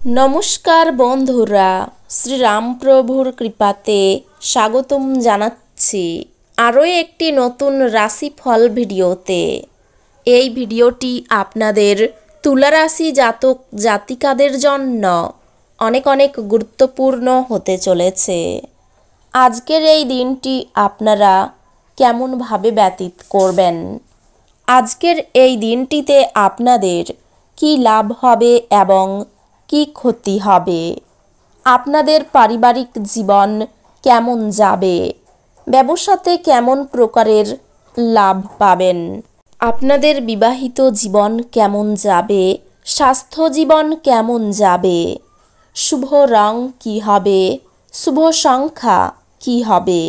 নমস্কার বন্ধুরা, শ্রীরামপ্রভুর কৃপাতে স্বাগতম জানাচ্ছি আরও একটি নতুন রাশিফল ভিডিওতে। এই ভিডিওটি আপনাদের তুলা রাশি জাতক জাতিকাদের জন্য অনেক অনেক গুরুত্বপূর্ণ হতে চলেছে। আজকের এই দিনটি আপনারা কেমনভাবে ব্যতীত করবেন, আজকের এই দিনটিতে আপনাদের কি লাভ হবে এবং কি ক্ষতি হবে, আপনাদের পারিবারিক জীবন কেমন যাবে, ব্যবসাতে কেমন প্রকারের লাভ পাবেন, আপনাদের বিবাহিত জীবন কেমন যাবে, স্বাস্থ্য জীবন কেমন যাবে, শুভ রং কি হবে, শুভ সংখ্যা কি হবে,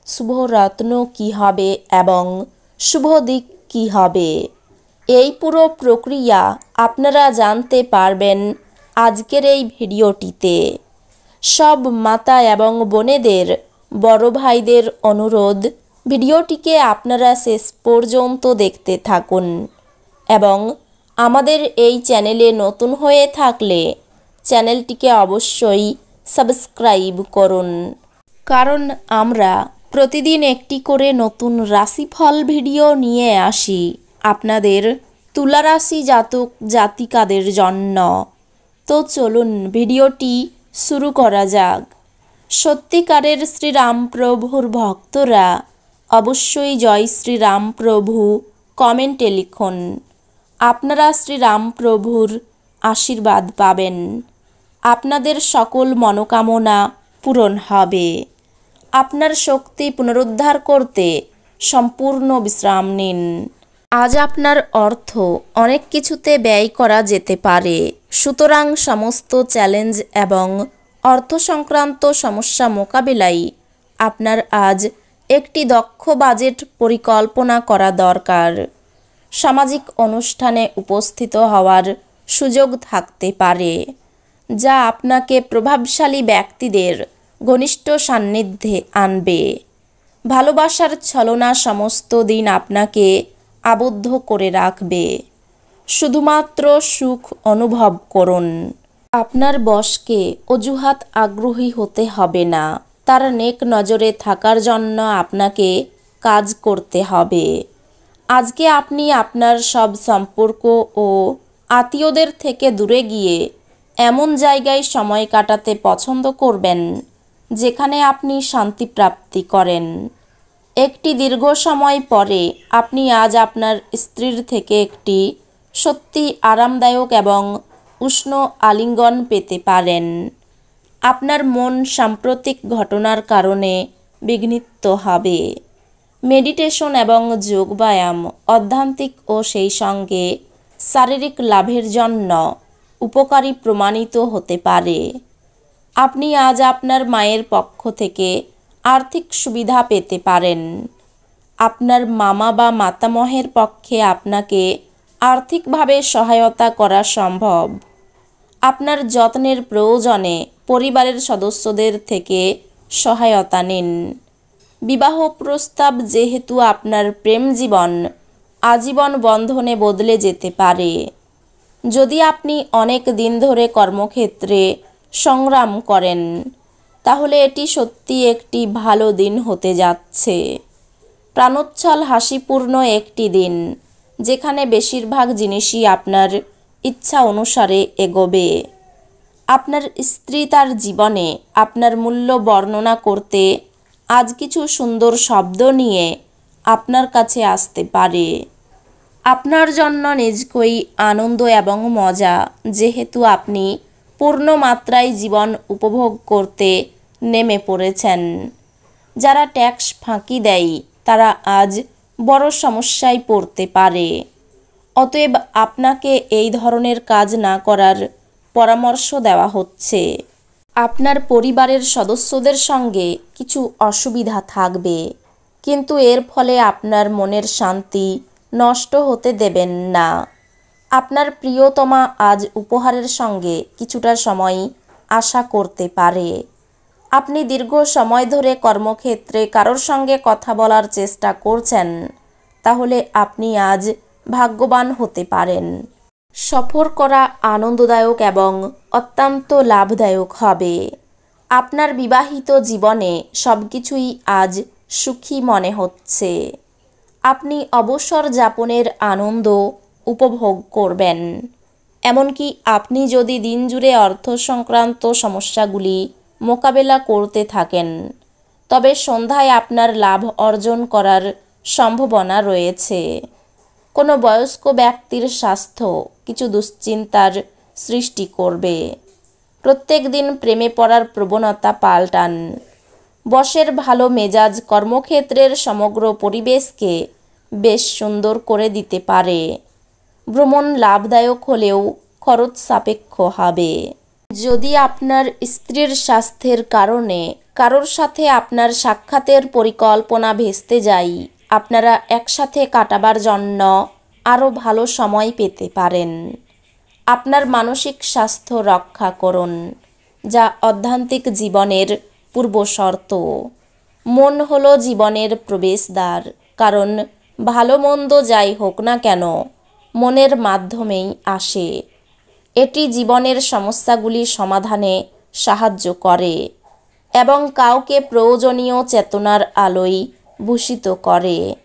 শুভ রত্ন কি হবে এবং শুভ দিক কি হবে, এই পুরো প্রক্রিয়া আপনারা জানতে পারবেন আজকের এই ভিডিওটিতে। সব মাতা এবং বোনেদের, বড় ভাইদের অনুরোধ, ভিডিওটিকে আপনারা শেষ পর্যন্ত দেখতে থাকুন এবং আমাদের এই চ্যানেলে নতুন হয়ে থাকলে চ্যানেলটিকে অবশ্যই সাবস্ক্রাইব করুন, কারণ আমরা প্রতিদিন একটি করে নতুন রাশিফল ভিডিও নিয়ে আসি আপনাদের তুলা রাশি জাতক জাতিকাদের জন্য। তো চলুন ভিডিওটি শুরু করা যাক। সত্যিকারের শ্রীরামপ্রভুর ভক্তরা অবশ্যই জয় শ্রীরামপ্রভু কমেন্টে লিখুন। আপনারা শ্রীরামপ্রভুর আশীর্বাদ পাবেন, আপনাদের সকল মনোকামনা পূরণ হবে। আপনার শক্তি পুনরুদ্ধার করতে সম্পূর্ণ বিশ্রাম নিন। আজ আপনার অর্থ অনেক কিছুতে ব্যয় করা যেতে পারে, সুতরাং সমস্ত চ্যালেঞ্জ এবং অর্থ সংক্রান্ত সমস্যা মোকাবিলায় আপনার আজ একটি দক্ষ বাজেট পরিকল্পনা করা দরকার। সামাজিক অনুষ্ঠানে উপস্থিত হওয়ার সুযোগ থাকতে পারে, যা আপনাকে প্রভাবশালী ব্যক্তিদের ঘনিষ্ঠ সান্নিধ্যে আনবে। ভালোবাসার ছলনা সমস্ত দিন আপনাকে আবদ্ধ করে রাখবে। শুধুমাত্র সুখ অনুভব করুন। আপনার বসকে অজুহাত আগ্রহী হতে হবে না, তার নেক নজরে থাকার জন্য আপনাকে কাজ করতে হবে। আজকে আপনি আপনার সব সম্পর্ক ও আত্মীয়দের থেকে দূরে গিয়ে এমন জায়গায় সময় কাটাতে পছন্দ করবেন যেখানে আপনি শান্তি প্রাপ্তি করেন। একটি দীর্ঘ সময় পরে আপনি আজ আপনার স্ত্রীর থেকে একটি সত্যি আরামদায়ক এবং উষ্ণ আলিঙ্গন পেতে পারেন। আপনার মন সাম্প্রতিক ঘটনার কারণে বিঘ্নিত হবে। মেডিটেশন এবং যোগব্যায়াম আধ্যাত্মিক ও সেই সঙ্গে শারীরিক লাভের জন্য উপকারী প্রমাণিত হতে পারে। আপনি আজ আপনার মায়ের পক্ষ থেকে আর্থিক সুবিধা পেতে পারেন। আপনার মামা বা মাতামহের পক্ষে আপনাকে আর্থিকভাবে সহায়তা করা সম্ভব। আপনার যত্নের প্রয়োজনে পরিবারের সদস্যদের থেকে সহায়তা নিন। বিবাহ প্রস্তাব যেহেতু আপনার প্রেম জীবন আজীবন বন্ধনে বদলে যেতে পারে। যদি আপনি অনেক দিন ধরে কর্মক্ষেত্রে সংগ্রাম করেন, তাহলে এটি সত্যি একটি ভালো দিন হতে যাচ্ছে। প্রাণোচ্ছল হাসিপূর্ণ একটি দিন, যেখানে বেশিরভাগ জিনিসই আপনার ইচ্ছা অনুসারে এগোবে। আপনার স্ত্রী তার জীবনে আপনার মূল্য বর্ণনা করতে আজ কিছু সুন্দর শব্দ নিয়ে আপনার কাছে আসতে পারে। আপনার জন্য নিজকই আনন্দ এবং মজা, যেহেতু আপনি পূর্ণ মাত্রায় জীবন উপভোগ করতে নেমে পড়েছেন। যারা ট্যাক্স ফাঁকি দেয় তারা আজ বড় সমস্যায় পড়তে পারে। অতএব আপনাকে এই ধরনের কাজ না করার পরামর্শ দেওয়া হচ্ছে। আপনার পরিবারের সদস্যদের সঙ্গে কিছু অসুবিধা থাকবে, কিন্তু এর ফলে আপনার মনের শান্তি নষ্ট হতে দেবেন না। আপনার প্রিয়তমা আজ উপহারের সঙ্গে কিছুটা সময় আশা করতে পারে। আপনি দীর্ঘ সময় ধরে কর্মক্ষেত্রে কারোর সঙ্গে কথা বলার চেষ্টা করছেন, তাহলে আপনি আজ ভাগ্যবান হতে পারেন। সফর করা আনন্দদায়ক এবং অত্যন্ত লাভদায়ক হবে। আপনার বিবাহিত জীবনে সব কিছুই আজ সুখী মনে হচ্ছে। আপনি অবসর যাপনের আনন্দ উপভোগ করবেন। এমনকি আপনি যদি দিনজুড়ে অর্থ সংক্রান্ত সমস্যাগুলি মোকাবেলা করতে থাকেন, তবে সন্ধ্যায় আপনার লাভ অর্জন করার সম্ভাবনা রয়েছে। কোনো বয়স্ক ব্যক্তির স্বাস্থ্য কিছু দুশ্চিন্তার সৃষ্টি করবে। প্রত্যেক দিন প্রেমে পড়ার প্রবণতা পাল্টান। বসের ভালো মেজাজ কর্মক্ষেত্রের সমগ্র পরিবেশকে বেশ সুন্দর করে দিতে পারে। ভ্রমণ লাভদায়ক হলেও খরচ সাপেক্ষ হবে। যদি আপনার স্ত্রীর স্বাস্থ্যের কারণে কারোর সাথে আপনার সাক্ষাতের পরিকল্পনা ভেস্তে যায়, আপনারা একসাথে কাটাবার জন্য আরও ভালো সময় পেতে পারেন। আপনার মানসিক স্বাস্থ্য রক্ষা করুন, যা আধ্যাত্মিক জীবনের পূর্বশর্ত। মন হলো জীবনের প্রবেশদ্বার, কারণ ভালো মন্দ যাই হোক না কেন মনের মাধ্যমেই আসে। এটি জীবনের সমস্যাগুলি সমাধানে সাহায্য করে এবং কাউকে প্রয়োজনীয় চেতনার আলোয় ভূষিত করে।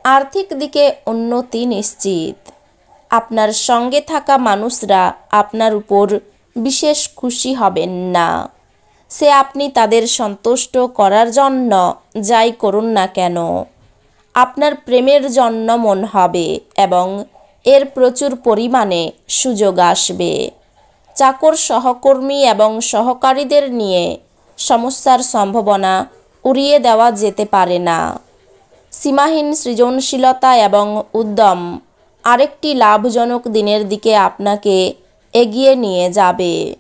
আর্থিক দিকে উন্নতি নিশ্চিত। আপনার সঙ্গে থাকা মানুষরা আপনার উপর বিশেষ খুশি হবেন না। সে আপনি তাদের সন্তুষ্ট করার জন্য যাই করুন না কেন। আপনার প্রেমের জন্য মন হবে এবং এর প্রচুর পরিমাণে সুযোগ আসবে। চাকর, সহকর্মী এবং সহকারীদের নিয়ে সমস্যার সম্ভাবনা উড়িয়ে দেওয়া যেতে পারে না। সীমাহীন সৃজনশীলতা এবং উদ্যম আরেকটি লাভজনক দিনের দিকে আপনাকে এগিয়ে নিয়ে যাবে।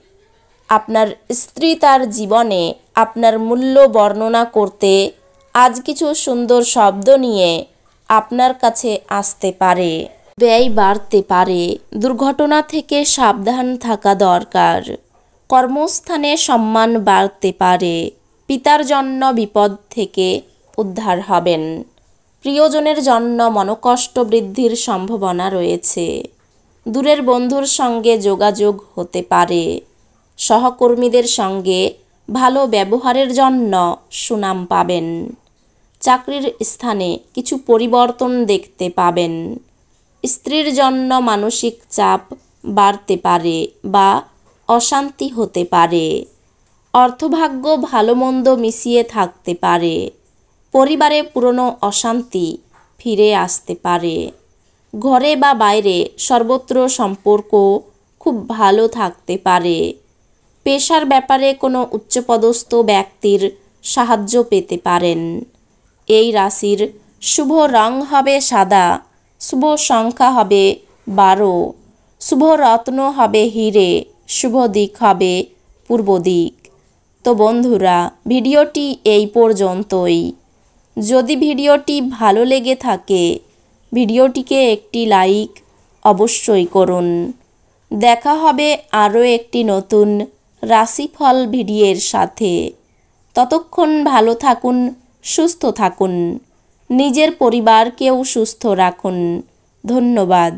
আপনার স্ত্রী তার জীবনে আপনার মূল্য বর্ণনা করতে আজ কিছু সুন্দর শব্দ নিয়ে আপনার কাছে আসতে পারে। ব্যয় বাড়তে পারে। দুর্ঘটনা থেকে সাবধান থাকা দরকার। কর্মস্থানে সম্মান বাড়তে পারে। পিতার জন্য বিপদ থেকে উদ্ধার হবেন। প্রিয়জনের জন্য মনোকষ্ট বৃদ্ধির সম্ভাবনা রয়েছে। দূরের বন্ধুর সঙ্গে যোগাযোগ হতে পারে। সহকর্মীদের সঙ্গে ভালো ব্যবহারের জন্য সুনাম পাবেন। চাকরির স্থানে কিছু পরিবর্তন দেখতে পাবেন। স্ত্রীর জন্য মানসিক চাপ বাড়তে পারে বা অশান্তি হতে পারে। অর্থভাগ্য ভালো মন্দ মিশিয়ে থাকতে পারে। পরিবারে পুরনো অশান্তি ফিরে আসতে পারে। ঘরে বা বাইরে সর্বত্র সম্পর্ক খুব ভালো থাকতে পারে। পেশার ব্যাপারে কোনো উচ্চপদস্থ ব্যক্তির সাহায্য পেতে পারেন। এই রাশির শুভ রং হবে সাদা, শুভ সংখ্যা হবে 12, শুভ রত্ন হবে হিরে, শুভ দিক হবে পূর্ব দিক। তো বন্ধুরা, ভিডিওটি এই পর্যন্তই। যদি ভিডিওটি ভালো লেগে থাকে, ভিডিওটিকে একটি লাইক অবশ্যই করুন। দেখা হবে আরও একটি নতুন রাশিফল ভিডিওর সাথে। ততক্ষণ ভালো থাকুন, সুস্থ থাকুন, নিজের পরিবারকেও সুস্থ রাখুন। ধন্যবাদ।